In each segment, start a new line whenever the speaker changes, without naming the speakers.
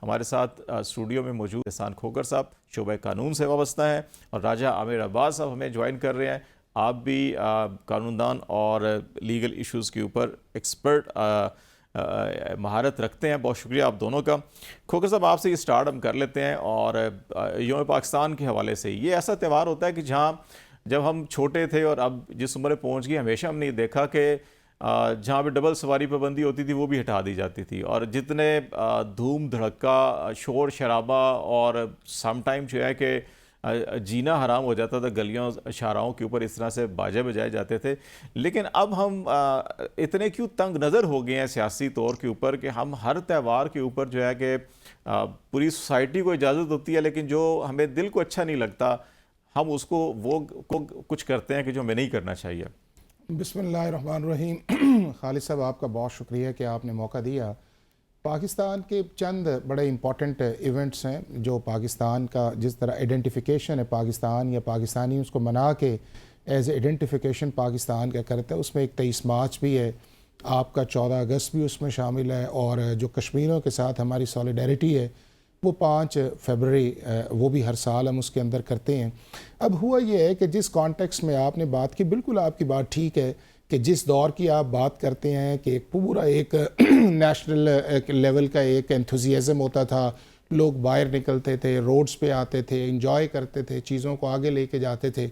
ہمارے ساتھ اسٹوڈیو میں موجود احسان کھوکر صاحب شعبہ قانون سے وابستہ ہیں اور راجہ عامر عباس صاحب ہمیں جوائن کر رہے ہیں. آپ بھی قانون دان اور لیگل ایشوز کے اوپر ایکسپرٹ مہارت رکھتے ہیں. بہت شکریہ آپ دونوں کا. کھوکر صاحب آپ سے یہ سٹارٹ ہم کر لیتے ہیں اور یوم پاکستان کے حوالے سے. یہ ایسا تہوار ہوتا ہے کہ جہاں جب ہم چھوٹے تھے اور اب جس عمر پہنچ گئی ہمیشہ ہم نے یہ دیکھا کہ جہاں پہ ڈبل سواری پابندی ہوتی تھی وہ بھی ہٹا دی جاتی تھی اور جتنے دھوم دھڑکا شور شرابہ اور سم ٹائم جو ہے کہ جینا حرام ہو جاتا تھا گلیوں شاہراہوں کے اوپر اس طرح سے باجے بجائے جاتے تھے. لیکن اب ہم اتنے کیوں تنگ نظر ہو گئے ہیں سیاسی طور کے اوپر کہ ہم ہر تہوار کے اوپر جو ہے کہ پوری سوسائٹی کو اجازت ہوتی ہے لیکن جو ہمیں دل کو اچھا نہیں لگتا ہم اس کو وہ کچھ کرتے ہیں کہ جو ہمیں نہیں کرنا چاہیے.
بسم اللہ الرحمن الرحیم. خالد صاحب آپ کا بہت شکریہ کہ آپ نے موقع دیا. پاکستان کے چند بڑے امپورٹنٹ ایونٹس ہیں جو پاکستان کا جس طرح آئیڈینٹیفیکیشن ہے پاکستان یا پاکستانی اس کو منا کے ایز اے آئیڈینٹیفیکیشن پاکستان کا کرتا ہے. اس میں ایک 23 مارچ بھی ہے, آپ کا 14 اگست بھی اس میں شامل ہے, اور جو کشمیریوں کے ساتھ ہماری سولیڈیرٹی ہے وہ 5 فروری وہ بھی ہر سال ہم اس کے اندر کرتے ہیں. اب ہوا یہ ہے کہ جس کانٹیکس میں آپ نے بات کی, بالکل آپ کی بات ٹھیک ہے کہ جس دور کی آپ بات کرتے ہیں کہ ایک پورا ایک نیشنل لیول کا ایک انتھوزیازم ہوتا تھا, لوگ باہر نکلتے تھے, روڈز پہ آتے تھے, انجوائے کرتے تھے, چیزوں کو آگے لے کے جاتے تھے.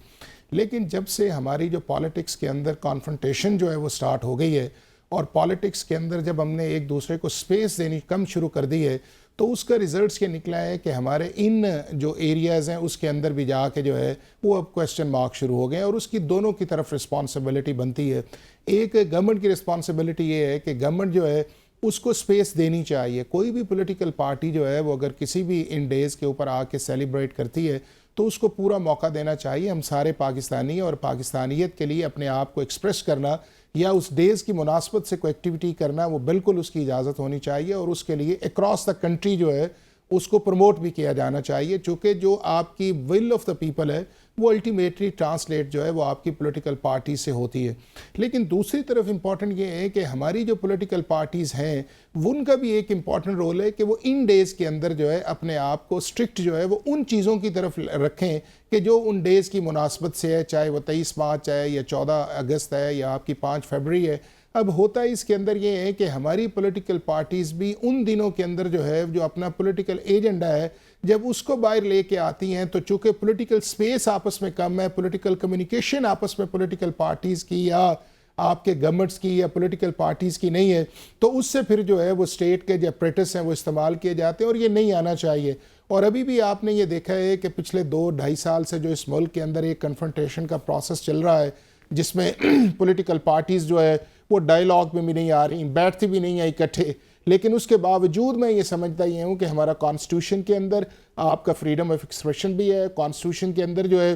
لیکن جب سے ہماری جو پالیٹکس کے اندر کانفرنٹیشن جو ہے وہ سٹارٹ ہو گئی ہے اور پالیٹکس کے اندر جب ہم نے ایک دوسرے کو سپیس دینی کم شروع کر دی ہے تو اس کا ریزلٹس یہ نکلا ہے کہ ہمارے ان جو ایریاز ہیں اس کے اندر بھی جا کے جو ہے وہ اب کویسچن مارک شروع ہو گئے ہیں, اور اس کی دونوں کی طرف رسپانسبلٹی بنتی ہے. ایک گورنمنٹ کی رسپانسبلٹی یہ ہے کہ گورنمنٹ جو ہے اس کو سپیس دینی چاہیے. کوئی بھی پولیٹیکل پارٹی جو ہے وہ اگر کسی بھی ان ڈیز کے اوپر آ کے سیلیبریٹ کرتی ہے تو اس کو پورا موقع دینا چاہیے. ہم سارے پاکستانی اور پاکستانیت کے لیے اپنے آپ کو ایکسپریس کرنا یا اس ڈیز کی مناسبت سے کوئی ایکٹیویٹی کرنا وہ بالکل اس کی اجازت ہونی چاہیے, اور اس کے لیے اکراس دا کنٹری جو ہے اس کو پروموٹ بھی کیا جانا چاہیے, چونکہ جو آپ کی ول آف دا پیپل ہے وہ الٹیمیٹلی ٹرانسلیٹ جو ہے وہ آپ کی پولیٹیکل پارٹی سے ہوتی ہے. لیکن دوسری طرف امپورٹنٹ یہ ہے کہ ہماری جو پولیٹیکل پارٹیز ہیں ان کا بھی ایک امپورٹنٹ رول ہے کہ وہ ان ڈیز کے اندر جو ہے اپنے آپ کو اسٹرکٹ جو ہے وہ ان چیزوں کی طرف رکھیں کہ جو ان ڈیز کی مناسبت سے ہے, چاہے وہ 23 مارچ ہے یا 14 اگست ہے یا آپ کی 5 فروری ہے. اب ہوتا ہے اس کے اندر یہ ہے کہ ہماری پولیٹیکل پارٹیز بھی ان دنوں کے اندر جو ہے جو اپنا پولیٹیکل ایجنڈا ہے جب اس کو باہر لے کے آتی ہیں تو چونکہ پولیٹیکل سپیس آپس میں کم ہے, پولیٹیکل کمیونیکیشن آپس میں پولیٹیکل پارٹیز کی یا آپ کے گورنمنٹس کی یا پولیٹیکل پارٹیز کی نہیں ہے, تو اس سے پھر جو ہے وہ اسٹیٹ کے جو اپریٹس ہیں وہ استعمال کیے جاتے ہیں اور یہ نہیں آنا چاہیے. اور ابھی بھی آپ نے یہ دیکھا ہے کہ پچھلے 2-2.5 سال سے جو اس ملک کے اندر ایک کنفرنٹیشن کا پروسیس چل رہا ہے جس میں پولیٹیکل پارٹیز جو ہے وہ ڈائیلاگ میں بھی نہیں آ رہی, بیٹھتی بھی نہیں ہیں اکٹھے. لیکن اس کے باوجود میں یہ سمجھتا یہ ہوں کہ ہمارا کانسٹیٹیوشن کے اندر آپ کا فریڈم آف ایکسپریشن بھی ہے, کانسٹیٹیوشن کے اندر جو ہے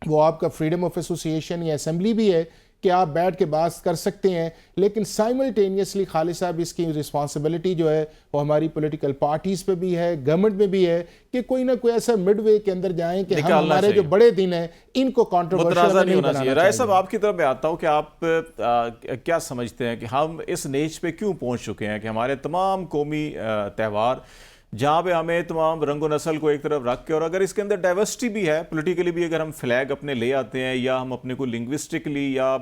وہ آپ کا فریڈم آف ایسوسی ایشن یا اسمبلی بھی ہے کہ آپ بیٹھ کے بات کر سکتے ہیں. لیکن سائملٹینیسلی خالد صاحب اس کی رسپانسبلٹی جو ہے وہ ہماری پولیٹیکل پارٹیز پہ بھی ہے, گورنمنٹ میں بھی ہے کہ کوئی نہ کوئی ایسا مڈ وے کے اندر جائیں کہ ہم ہمارے جو بڑے دن ہیں ان کو کنٹروورشل نہیں بنانا چاہیے.
رائے صاحب آپ کی طرف میں آتا ہوں کہ آپ کیا سمجھتے ہیں کہ ہم اس نیچ پہ کیوں پہنچ چکے ہیں کہ ہمارے تمام قومی تہوار جہاں پہ ہمیں تمام رنگ و نسل کو ایک طرف رکھ کے, اور اگر اس کے اندر ڈائیورسٹی بھی ہے پولیٹیکلی بھی, اگر ہم فلیگ اپنے لے آتے ہیں یا ہم اپنے کو لنگوسٹکلی یا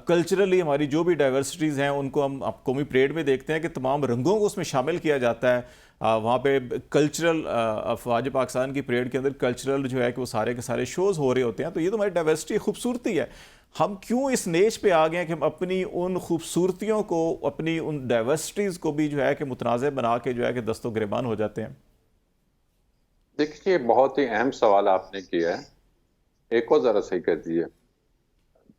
کلچرلی ہماری جو بھی ڈائیورسٹیز ہیں ان کو ہم قومی پریڈ میں دیکھتے ہیں کہ تمام رنگوں کو اس میں شامل کیا جاتا ہے. وہاں پہ کلچرل افواج پاکستان کی پریڈ کے اندر کلچرل جو ہے کہ وہ سارے کے سارے شوز ہو رہے ہوتے ہیں, تو یہ تو ہماری ڈائیورسٹی خوبصورتی ہے. ہم کیوں اس نیچ پہ آ گئے ہیں کہ ہم اپنی ان خوبصورتیوں کو, اپنی ان ڈائیورسٹیز کو بھی جو ہے کہ متنازع بنا کے جو ہے کہ دست و گریبان ہو جاتے ہیں؟
دیکھیے بہت ہی اہم سوال آپ نے کیا ہے, ایک اور ذرا صحیح کر دیجیے.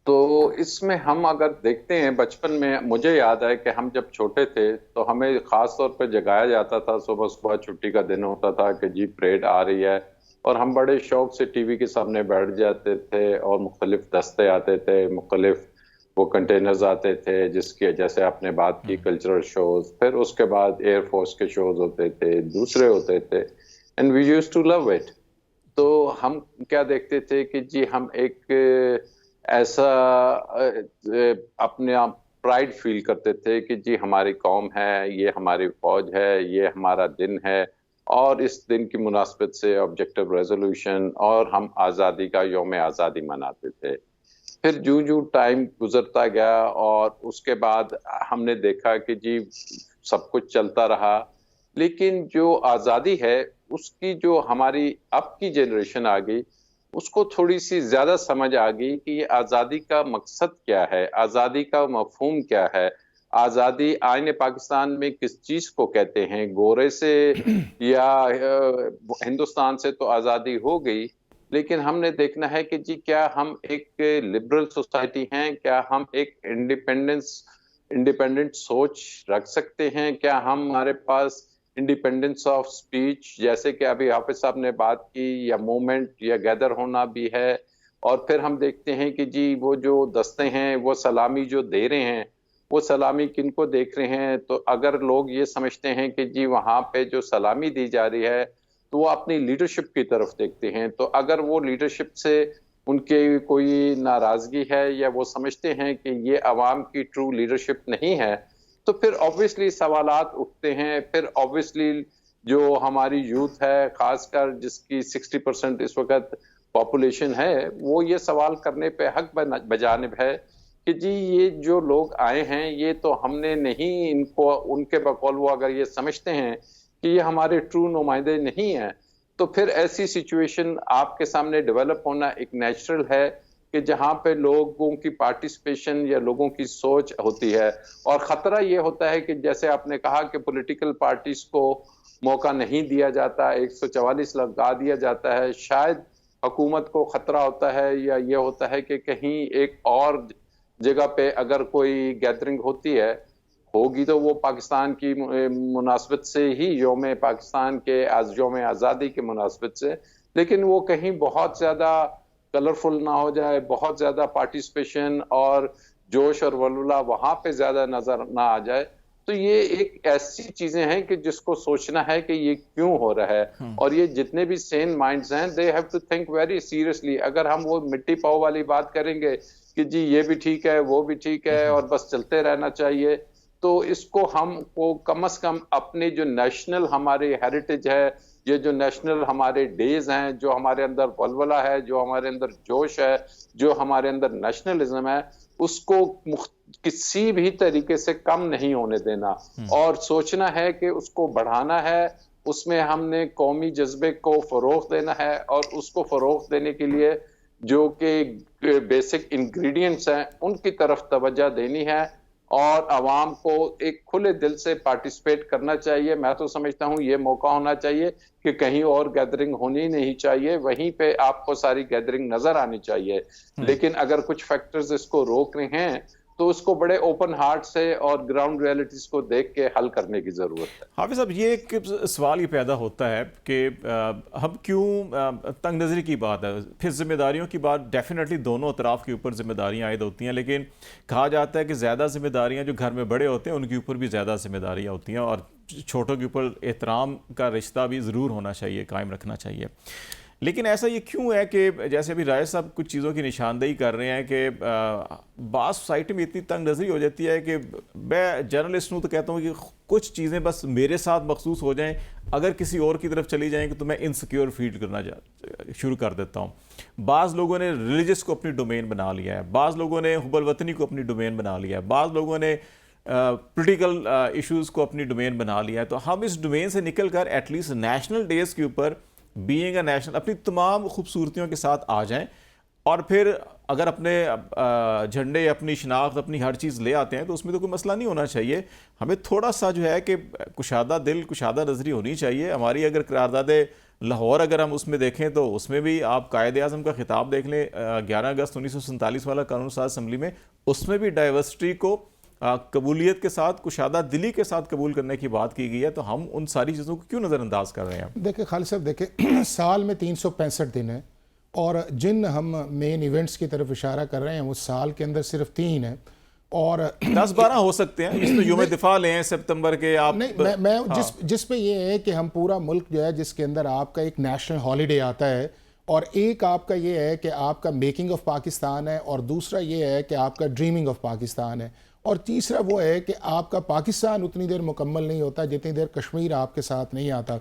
تو اس میں ہم اگر دیکھتے ہیں بچپن میں مجھے یاد ہے کہ ہم جب چھوٹے تھے تو ہمیں خاص طور پہ جگایا جاتا تھا, صبح صبح چھٹی کا دن ہوتا تھا کہ جی پریڈ آ رہی ہے, اور ہم بڑے شوق سے ٹی وی کے سامنے بیٹھ جاتے تھے اور مختلف دستے آتے تھے, مختلف وہ کنٹینرز آتے تھے جس کے جیسے آپ نے بات کی کلچرل شوز, پھر اس کے بعد ایئر فورس کے شوز ہوتے تھے, دوسرے ہوتے تھے, and we use to love it. تو ہم کیا دیکھتے تھے کہ جی ہم ایک ایسا اپنے پرائڈ فیل کرتے تھے کہ جی ہماری قوم ہے، یہ ہماری فوج ہے، یہ ہمارا دن ہے، اور اس دن کی مناسبت سے آبجیکٹو ریزولوشن اور ہم آزادی کا یوم آزادی مناتے تھے۔ پھر جو ٹائم گزرتا گیا اور اس کے بعد ہم نے دیکھا کہ جی سب کچھ چلتا رہا، لیکن جو آزادی ہے اس کی جو ہماری اب کی جنریشن آ گئی، اس کو تھوڑی سی زیادہ سمجھ آ گئی کہ یہ آزادی کا مقصد کیا ہے، آزادی کا مفہوم کیا ہے، آزادی آئین پاکستان میں کس چیز کو کہتے ہیں، گورے سے یا ہندوستان سے تو آزادی ہو گئی، لیکن ہم نے دیکھنا ہے کہ جی کیا ہم ایک لبرل سوسائٹی ہیں، کیا ہم ایک انڈیپینڈنٹ سوچ رکھ سکتے ہیں، کیا ہمارے پاس انڈیپینڈنس آف سپیچ جیسے کہ ابھی حافظ صاحب نے بات کی، یا موومنٹ یا گیدر ہونا بھی ہے۔ اور پھر ہم دیکھتے ہیں کہ جی وہ جو دستے ہیں وہ سلامی جو دے رہے ہیں، وہ سلامی کن کو دیکھ رہے ہیں؟ تو اگر لوگ یہ سمجھتے ہیں کہ جی وہاں پہ جو سلامی دی جا رہی ہے تو وہ اپنی لیڈرشپ کی طرف دیکھتے ہیں، تو اگر وہ لیڈرشپ سے ان کی کوئی ناراضگی ہے یا وہ سمجھتے ہیں کہ یہ عوام کی ٹرو لیڈرشپ نہیں ہے، تو پھر obviously سوالات اٹھتے ہیں۔ پھر obviously جو ہماری یوتھ ہے، خاص کر جس کی 60% اس وقت پاپولیشن ہے، وہ یہ سوال کرنے پہ حق بجانب ہے کہ جی یہ جو لوگ آئے ہیں یہ تو ہم نے نہیں ان کے بقول وہ اگر یہ سمجھتے ہیں کہ یہ ہمارے ٹرو نمائندے نہیں ہیں، تو پھر ایسی سچویشن آپ کے سامنے ڈیولپ ہونا ایک نیچرل ہے کہ جہاں پہ لوگوں کی پارٹیسپیشن یا لوگوں کی سوچ ہوتی ہے۔ اور خطرہ یہ ہوتا ہے کہ جیسے آپ نے کہا کہ پولیٹیکل پارٹیز کو موقع نہیں دیا جاتا، 144 لگا دیا جاتا ہے، شاید حکومت کو خطرہ ہوتا ہے یا یہ ہوتا ہے کہ کہیں ایک اور جگہ پہ اگر کوئی گیدرنگ ہوگی تو وہ پاکستان کی مناسبت سے ہی، یوم پاکستان کے یوم آزادی کے مناسبت سے، لیکن وہ کہیں بہت زیادہ کلرفل نہ ہو جائے، بہت زیادہ پارٹیسپیشن اور جوش اور ولولہ وہاں پہ زیادہ نظر نہ آ جائے۔ تو یہ ایک ایسی چیزیں ہیں کہ جس کو سوچنا ہے کہ یہ کیوں ہو رہا ہے، اور یہ جتنے بھی سین مائنڈز ہیں they have to think very seriously۔ اگر ہم وہ مٹی پاؤ والی بات کریں گے کہ جی یہ بھی ٹھیک ہے وہ بھی ٹھیک ہے اور بس چلتے رہنا چاہیے، تو اس کو ہم کو کم از کم اپنے جو نیشنل ہماری ہیریٹیج ہے، یہ جو نیشنل ہمارے ڈیز ہیں، جو ہمارے اندر ولولہ ہے، جو ہمارے اندر جوش ہے، جو ہمارے اندر نیشنلزم ہے، اس کو کسی بھی طریقے سے کم نہیں ہونے دینا، اور سوچنا ہے کہ اس کو بڑھانا ہے۔ اس میں ہم نے قومی جذبے کو فروغ دینا ہے، اور اس کو فروغ دینے کے لیے جو کہ بیسک انگریڈینٹس ہیں ان کی طرف توجہ دینی ہے، اور عوام کو ایک کھلے دل سے پارٹیسپیٹ کرنا چاہیے۔ میں تو سمجھتا ہوں یہ موقع ہونا چاہیے کہ کہیں اور گیدرنگ ہونی نہیں چاہیے، وہیں پہ آپ کو ساری گیدرنگ نظر آنی چاہیے، لیکن اگر کچھ فیکٹرز اس کو روک رہے ہیں تو اس کو بڑے اوپن ہارٹ سے اور گراؤنڈ ریئلٹیز کو دیکھ کے حل کرنے کی ضرورت ہے۔
حافظ صاحب، یہ ایک سوال یہ پیدا ہوتا ہے کہ ہم کیوں تنگ نظری کی بات ہے، پھر ذمہ داریوں کی بات ڈیفینیٹلی دونوں اطراف کے اوپر ذمہ داریاں عائد ہوتی ہیں، لیکن کہا جاتا ہے کہ زیادہ ذمہ داریاں جو گھر میں بڑے ہوتے ہیں ان کے اوپر بھی زیادہ ذمہ داریاں ہوتی ہیں، اور چھوٹوں کے اوپر احترام کا رشتہ بھی ضرور ہونا چاہیے، قائم رکھنا چاہیے۔ لیکن ایسا یہ کیوں ہے کہ جیسے ابھی رائے صاحب کچھ چیزوں کی نشاندہی کر رہے ہیں کہ بعض سوسائٹی میں اتنی تنگ نظری ہو جاتی ہے کہ میں جرنلسٹ ہوں تو کہتا ہوں کہ کچھ چیزیں بس میرے ساتھ مخصوص ہو جائیں، اگر کسی اور کی طرف چلی جائیں تو میں انسیکیور فیل کرنا شروع کر دیتا ہوں۔ بعض لوگوں نے ریلیجس کو اپنی ڈومین بنا لیا ہے، بعض لوگوں نے حب الوطنی کو اپنی ڈومین بنا لیا ہے، بعض لوگوں نے پولیٹیکل ایشوز کو اپنی ڈومین بنا لیا ہے۔ تو ہم اس ڈومین سے نکل کر ایٹ لیسٹ نیشنل ڈیز کے اوپر بینگ اے نیشنل اپنی تمام خوبصورتیوں کے ساتھ آ جائیں، اور پھر اگر اپنے جھنڈے، اپنی شناخت، اپنی ہر چیز لے آتے ہیں تو اس میں تو کوئی مسئلہ نہیں ہونا چاہیے۔ ہمیں تھوڑا سا جو ہے کہ کشادہ دل، کشادہ نظری ہونی چاہیے۔ ہماری اگر قرارداد لاہور اگر ہم اس میں دیکھیں تو اس میں بھی آپ قائد اعظم کا خطاب دیکھ لیں 11 اگست 1947 والا قانون ساز اسمبلی میں، اس میں بھی ڈائیورسٹی کو قبولیت کے ساتھ، کشادہ دلی کے ساتھ قبول کرنے کی بات کی گئی ہے، تو ہم ان ساری چیزوں کو کیوں نظر انداز کر رہے ہیں؟
دیکھیں خالد صاحب، دیکھیں سال میں 365 دن ہیں، اور جن ہم مین ایونٹس کی طرف اشارہ کر رہے ہیں وہ سال کے اندر صرف 3 ہیں، اور
10-12 ہو سکتے ہیں، جس میں یوم دفاع لیں ستمبر کے آپ
نہیں، میں جس پہ یہ ہے کہ ہم پورا ملک جو ہے جس کے اندر آپ کا ایک نیشنل ہالیڈے آتا ہے، اور ایک آپ کا یہ ہے کہ آپ کا میکنگ آف پاکستان ہے، اور دوسرا یہ ہے کہ آپ کا ڈریمنگ آف پاکستان ہے، اور تیسرا وہ ہے کہ آپ کا پاکستان اتنی دیر مکمل نہیں ہوتا جتنی دیر کشمیر آپ کے ساتھ نہیں آتا.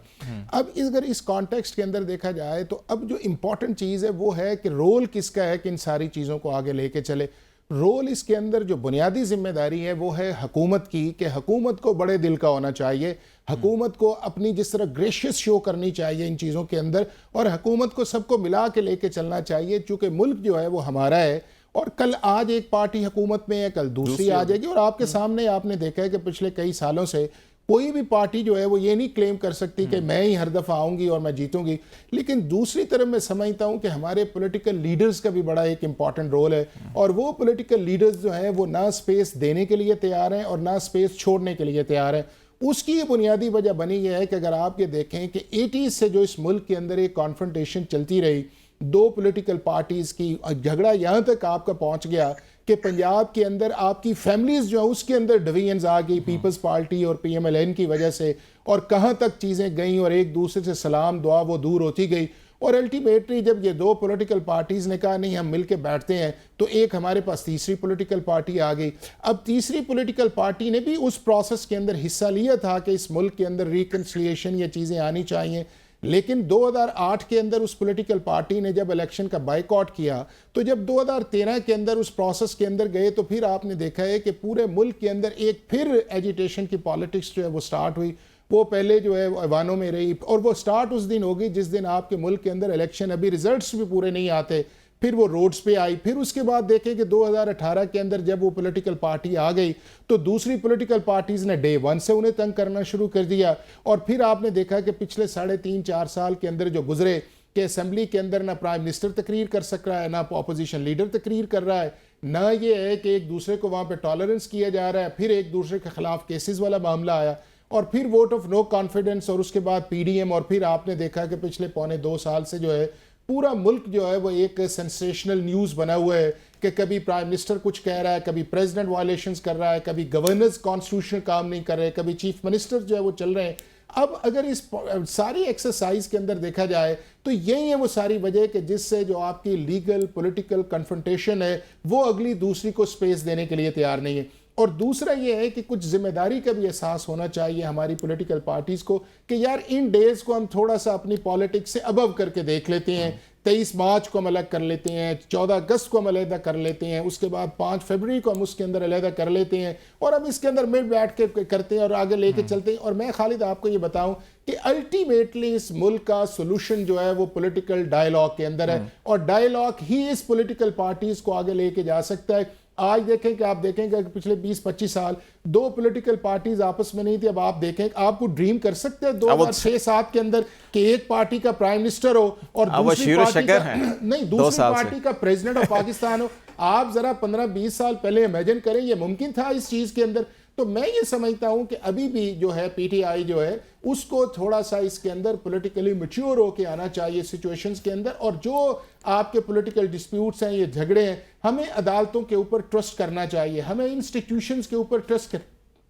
اب اگر اس کانٹیکسٹ کے اندر دیکھا جائے تو اب جو امپورٹنٹ چیز ہے وہ ہے کہ رول کس کا ہے کہ ان ساری چیزوں کو آگے لے کے چلے. رول اس کے اندر جو بنیادی ذمہ داری ہے وہ ہے حکومت کی, کہ حکومت کو بڑے دل کا ہونا چاہیے, حکومت کو اپنی جس طرح گریشیس شو کرنی چاہیے ان چیزوں کے اندر, اور حکومت کو سب کو ملا کے لے کے چلنا چاہیے, چونکہ ملک جو ہے وہ ہمارا ہے. اور کل آج ایک پارٹی حکومت میں ہے, کل دوسری آ جائے گی. اور آپ کے سامنے آپ نے دیکھا ہے کہ پچھلے کئی سالوں سے کوئی بھی پارٹی جو ہے وہ یہ نہیں کلیم کر سکتی کہ میں ہی ہر دفعہ آؤں گی اور میں جیتوں گی. لیکن دوسری طرف میں سمجھتا ہوں کہ ہمارے پولیٹیکل لیڈرز کا بھی بڑا ایک امپورٹنٹ رول ہے, اور وہ پولیٹیکل لیڈرز جو ہیں وہ نہ سپیس دینے کے لیے تیار ہیں اور نہ سپیس چھوڑنے کے لیے تیار ہیں. اس کی یہ بنیادی وجہ بنی یہ ہے کہ اگر آپ یہ دیکھیں کہ 80s سے جو اس ملک کے اندر ایک کانفرنٹیشن چلتی رہی دو پولیٹیکل پارٹیز کی, جھگڑا یہاں تک آپ کا پہنچ گیا کہ پنجاب کے اندر آپ کی فیملیز جو ہیں اس کے اندر ڈویژنز آ گئی پیپلز پارٹی اور پی ایم ایل این کی وجہ سے, اور کہاں تک چیزیں گئیں اور ایک دوسرے سے سلام دعا وہ دور ہوتی گئی. اور الٹیمیٹلی جب یہ دو پولیٹیکل پارٹیز نے کہا نہیں ہم مل کے بیٹھتے ہیں, تو ایک ہمارے پاس تیسری پولیٹیکل پارٹی آ گئی. اب تیسری پولیٹیکل پارٹی نے بھی اس پروسیس کے اندر حصہ لیا تھا کہ اس ملک کے اندر ریکنسلیشن یہ چیزیں آنی چاہیے, لیکن 2008 کے اندر اس پولیٹیکل پارٹی نے جب الیکشن کا بائیکاٹ کیا, تو جب 2013 کے اندر اس پروسیس کے اندر گئے تو پھر آپ نے دیکھا ہے کہ پورے ملک کے اندر ایک پھر ایجیٹیشن کی پالیٹکس جو ہے وہ سٹارٹ ہوئی. وہ پہلے جو ہے ایوانوں میں رہی, اور وہ سٹارٹ اس دن ہوگی جس دن آپ کے ملک کے اندر الیکشن ابھی ریزلٹس بھی پورے نہیں آتے, پھر وہ روڈز پہ آئی. پھر اس کے بعد دیکھیں کہ 2018 کے اندر جب وہ پولیٹیکل پارٹی آ گئی تو دوسری پولیٹیکل پارٹیز نے ڈے ون سے انہیں تنگ کرنا شروع کر دیا. اور پھر آپ نے دیکھا کہ پچھلے 3.5-4 سال کے اندر جو گزرے کہ اسمبلی کے اندر نہ پرائم منسٹر تقریر کر سک رہا ہے, نہ اپوزیشن لیڈر تقریر کر رہا ہے, نہ یہ ہے کہ ایک دوسرے کو وہاں پہ ٹالرنس کیا جا رہا ہے. پھر ایک دوسرے کے خلاف کیسز والا معاملہ آیا, اور پھر ووٹ آف نو کانفیڈنس, اور اس کے بعد پی ڈی ایم, اور پھر آپ نے دیکھا کہ پچھلے 1.25 سال سے جو ہے پورا ملک جو ہے وہ ایک سینسیشنل نیوز بنا ہوا ہے کہ کبھی پرائم منسٹر کچھ کہہ رہا ہے, کبھی پریزیڈنٹ وائلیشنز کر رہا ہے, کبھی گورنرز کانسٹیٹیوشنل کام نہیں کر رہے, کبھی چیف منسٹر جو ہے وہ چل رہے ہیں. اب اگر اس ساری ایکسرسائز کے اندر دیکھا جائے تو یہی ہے وہ ساری وجہ کہ جس سے جو آپ کی لیگل پولیٹیکل کنفرنٹیشن ہے وہ اگلی دوسری کو سپیس دینے کے لیے تیار نہیں ہے. اور دوسرا یہ ہے کہ کچھ ذمہ داری کا بھی احساس ہونا چاہیے ہماری پولیٹیکل پارٹیز کو کہ یار ان ڈیز کو ہم تھوڑا سا اپنی پالیٹکس سے ابو کر کے دیکھ لیتے ہیں. 23 مارچ کو ہم الگ کر لیتے ہیں, 14 اگست کو ہم علیحدہ کر لیتے ہیں, اس کے بعد 5 فروری کو ہم اس کے اندر علیحدہ کر لیتے ہیں, اور ہم اس کے اندر مل بیٹھ کے کرتے ہیں اور آگے لے کے چلتے ہیں. اور میں خالد آپ کو یہ بتاؤں کہ الٹیمیٹلی اس ملک کا سولوشن جو ہے وہ پولیٹیکل ڈائیلاگ کے اندر ہے, اور ڈائیلاگ ہی اس پولیٹیکل پارٹیز کو آگے لے کے جا سکتا ہے. آج دیکھیں کہ آپ دیکھیں کہ پچھلے 20-25 سال دو پولیٹیکل پارٹیز آپس میں نہیں تھی. اب آپ دیکھیں آپ کو ڈریم کر سکتے ہیں 2006-7 کے اندر کہ ایک پارٹی کا پرائم منسٹر ہو اور دوسری پارٹی کا پریزیڈنٹ آف پاکستان ہو. آپ ذرا 15-20 سال پہلے امیجن کریں یہ ممکن تھا اس چیز کے اندر. تو میں یہ سمجھتا ہوں کہ ابھی بھی جو ہے پی ٹی آئی جو ہے اس کو تھوڑا سا اس کے اندر پولیٹیکلی میچور ہو کے آنا چاہیے سچویشنز کے اندر. اور جو آپ کے پولیٹیکل ڈسپیوٹس ہیں, یہ جھگڑے ہیں, ہمیں عدالتوں کے اوپر ٹرسٹ کرنا چاہیے, ہمیں انسٹیٹیوشنز کے اوپر ٹرسٹ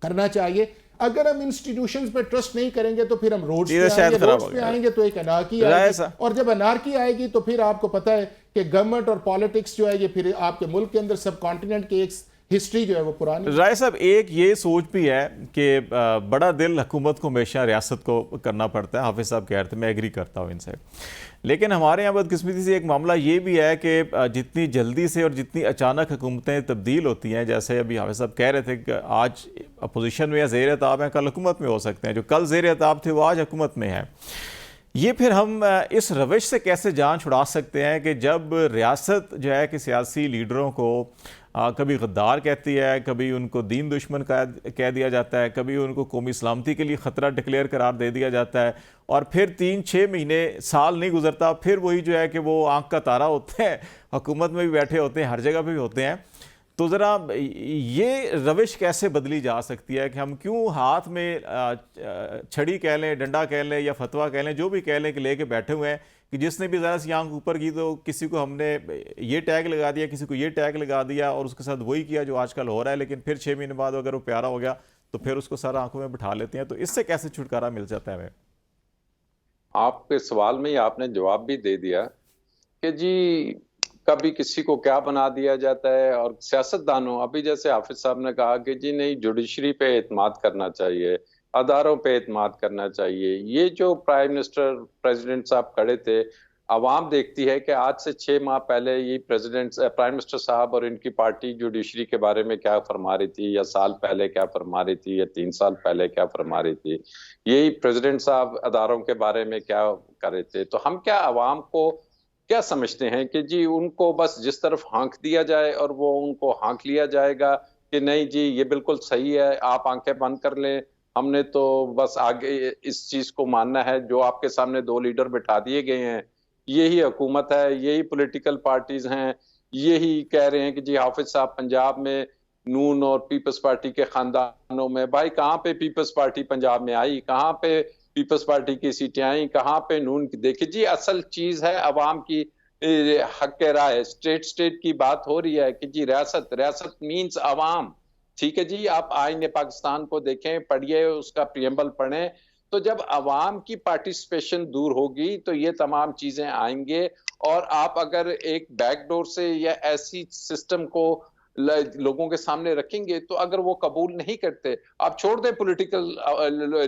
کرنا چاہیے. اگر ہم انسٹیٹیوشنز پہ ٹرسٹ نہیں کریں گے تو پھر ہم روڈز پہ آئیں گے تو ایک انارکی آئے گی, اور جب انارکی آئے گی تو پھر آپ کو پتہ ہے کہ گورنمنٹ اور پالیٹکس جو ہے یہ پھر آپ کے ملک کے اندر سب کانٹیننٹ کے ایک ہسٹری جو ہے وہ پرانی.
رائے صاحب ایک یہ سوچ بھی ہے کہ بڑا دل حکومت کو ہمیشہ ریاست کو کرنا پڑتا ہے. حافظ صاحب کہہ رہے تھے, میں ایگری کرتا ہوں ان سے, لیکن ہمارے یہاں بدقسمتی سے ایک معاملہ یہ بھی ہے کہ جتنی جلدی سے اور جتنی اچانک حکومتیں تبدیل ہوتی ہیں, جیسے ابھی حافظ صاحب کہہ رہے تھے کہ آج اپوزیشن میں یا زیر اعتاب ہیں, کل حکومت میں ہو سکتے ہیں, جو کل زیر اعتاب تھے وہ آج حکومت میں ہیں. یہ پھر ہم اس روش سے کیسے جان چھڑا سکتے ہیں کہ جب ریاست جو ہے کہ سیاسی لیڈروں کو کبھی غدار کہتی ہے, کبھی ان کو دین دشمن کہہ دیا جاتا ہے, کبھی ان کو قومی سلامتی کے لیے خطرہ ڈکلیئر قرار دے دیا جاتا ہے, اور پھر 3-6 مہینے سال نہیں گزرتا پھر وہی جو ہے کہ وہ آنکھ کا تارا ہوتے ہیں, حکومت میں بھی بیٹھے ہوتے ہیں, ہر جگہ پہ بھی ہوتے ہیں. تو ذرا یہ روش کیسے بدلی جا سکتی ہے کہ ہم کیوں ہاتھ میں چھڑی کہہ لیں, ڈنڈا کہہ لیں یا فتویٰ کہہ لیں, جو بھی کہہ لیں کہ لے کے بیٹھے ہوئے ہیں کہ جس نے بھی ذرا سی آنکھ اوپر کی تو کسی کو ہم نے یہ ٹیگ لگا دیا, کسی کو یہ ٹیگ لگا دیا, اور اس کے ساتھ وہی کیا جو آج کل ہو رہا ہے. لیکن پھر 6 مہینے بعد اگر وہ پیارا ہو گیا تو پھر اس کو سارا آنکھوں میں بٹھا لیتے ہیں. تو اس سے کیسے چھٹکارا مل جاتا ہے ہمیں؟
آپ کے سوال میں ہی آپ نے جواب بھی دے دیا کہ جی کبھی کسی کو کیا بنا دیا جاتا ہے. اور سیاستدانوں، ابھی جیسے حافظ صاحب نے کہا کہ جی نہیں، جوڈیشری پہ اعتماد کرنا چاہیے، اداروں پہ اعتماد کرنا چاہیے. یہ جو پرائم منسٹر پریزیڈنٹ صاحب کھڑے تھے، عوام دیکھتی ہے کہ آج سے 6 ماہ پہلے یہ پرائم منسٹر صاحب اور ان کی پارٹی جوڈیشری کے بارے میں کیا فرما رہی تھی، یا سال پہلے کیا فرما رہی تھی، یا 3 سال پہلے کیا فرما رہی تھی. یہی پریزیڈنٹ صاحب اداروں کے بارے میں کیا کر رہے تھے. تو ہم کیا عوام کو کیا سمجھتے ہیں کہ جی ان کو بس جس طرف ہانک دیا جائے اور وہ ان کو ہانک لیا جائے گا کہ نہیں جی یہ بالکل صحیح ہے، آپ آنکھیں بند کر لیں، ہم نے تو بس آگے اس چیز کو ماننا ہے. جو آپ کے سامنے 2 لیڈر بٹھا دیے گئے ہیں، یہی حکومت ہے، یہی پولیٹیکل پارٹیز ہیں، یہی کہہ رہے ہیں کہ جی حافظ صاحب پنجاب میں نون اور پیپلز پارٹی کے خاندانوں میں. بھائی کہاں پہ پیپلز پارٹی پنجاب میں آئی، کہاں پہ پیپلز پارٹی کی سیٹیں آئیں، کہاں پہ نون کی؟ دیکھیں جی اصل چیز ہے عوام کی حق رائے. اسٹیٹ کی بات ہو رہی ہے کہ جی ریاست مینز عوام. ٹھیک ہے جی، آپ آئین پاکستان کو دیکھیں، پڑھیے، اس کا پریمبل پڑھیں. تو جب عوام کی پارٹیسپیشن دور ہوگی تو یہ تمام چیزیں آئیں گے. اور آپ اگر ایک بیک ڈور سے یا ایسی سسٹم کو لوگوں کے سامنے رکھیں گے تو اگر وہ قبول نہیں کرتے، آپ چھوڑ دیں پولیٹیکل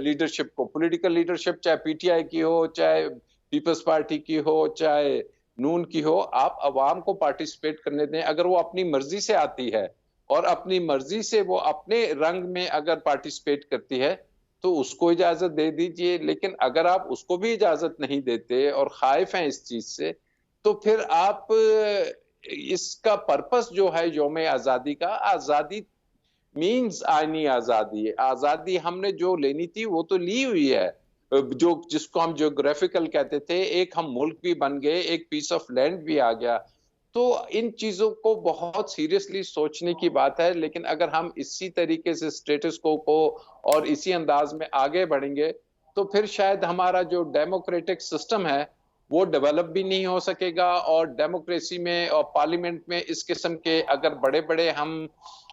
لیڈرشپ کو. پولیٹیکل لیڈرشپ چاہے پی ٹی آئی کی ہو، چاہے پیپلز پارٹی کی ہو، چاہے نون کی ہو، آپ عوام کو پارٹیسپیٹ کرنے دیں. اگر وہ اپنی مرضی سے آتی ہے اور اپنی مرضی سے وہ اپنے رنگ میں اگر پارٹیسپیٹ کرتی ہے تو اس کو اجازت دے دیجئے. لیکن اگر آپ اس کو بھی اجازت نہیں دیتے اور خائف ہیں اس چیز سے، تو پھر آپ اس کا پرپس جو ہے یوم آزادی کا، آزادی مینز آئینی آزادی. آزادی ہم نے جو لینی تھی وہ تو لی ہوئی ہے، جس کو ہم جیوگرافیکل کہتے تھے. ایک ہم ملک بھی بن گئے، ایک پیس آف لینڈ بھی آ گیا. تو ان چیزوں کو بہت سیریسلی سوچنے کی بات ہے. لیکن اگر ہم اسی طریقے سے سٹیٹس کو اور اسی انداز میں آگے بڑھیں گے تو پھر شاید ہمارا جو ڈیموکریٹک سسٹم ہے وہ ڈیولپ بھی نہیں ہو سکے گا. اور ڈیموکریسی میں اور پارلیمنٹ میں اس قسم کے اگر بڑے بڑے ہم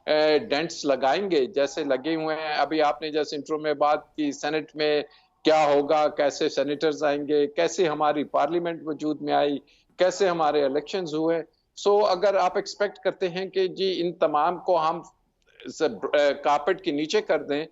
ڈینٹس لگائیں گے جیسے لگے ہوئے ہیں، ابھی آپ نے جیسے انٹرو میں بات کی سینٹ میں کیا ہوگا، کیسے سینیٹرز آئیں گے، کیسے ہماری پارلیمنٹ وجود میں آئی، کیسے ہمارے الیکشنز ہوئے. سو اگر آپ ایکسپیکٹ کرتے ہیں کہ جی ان تمام کو ہم کارپیٹ کے نیچے کر دیں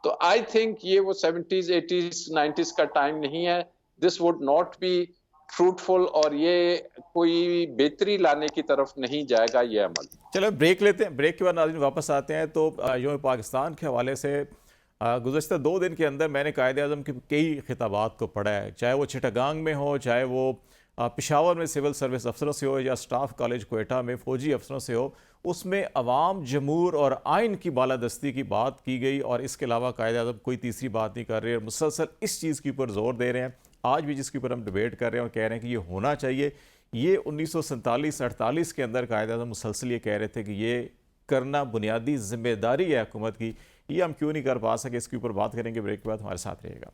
تو آئی تھنک یہ وہ 70s 80s 90s کا ٹائم نہیں ہے. This would not be fruitful, اور یہ کوئی بہتری لانے کی طرف نہیں جائے گا یہ عمل.
چلو بریک لیتے ہیں، بریک کے بعد ناظرین واپس آتے ہیں. تو یوم پاکستان کے حوالے سے گزشتہ 2 دن کے اندر میں نے قائد اعظم کے کئی خطابات کو پڑھا ہے، چاہے وہ چٹاگانگ میں ہو، چاہے وہ پشاور میں سول سروس افسروں سے ہو، یا سٹاف کالج کوئٹہ میں فوجی افسروں سے ہو. اس میں عوام، جمہور اور آئین کی بالادستی کی بات کی گئی، اور اس کے علاوہ قائد اعظم کوئی تیسری بات نہیں کر رہے اور مسلسل اس چیز کے اوپر زور دے رہے ہیں. آج بھی جس کے اوپر ہم ڈیبیٹ کر رہے ہیں اور کہہ رہے ہیں کہ یہ ہونا چاہیے، یہ 1947-48 کے اندر قائد اعظم مسلسل یہ کہہ رہے تھے کہ یہ کرنا بنیادی ذمہ داری ہے حکومت کی. یہ ہم کیوں نہیں کر پا سکے، اس کے اوپر بات کریں گے. بریک کے بعد ہمارے ساتھ رہے گا.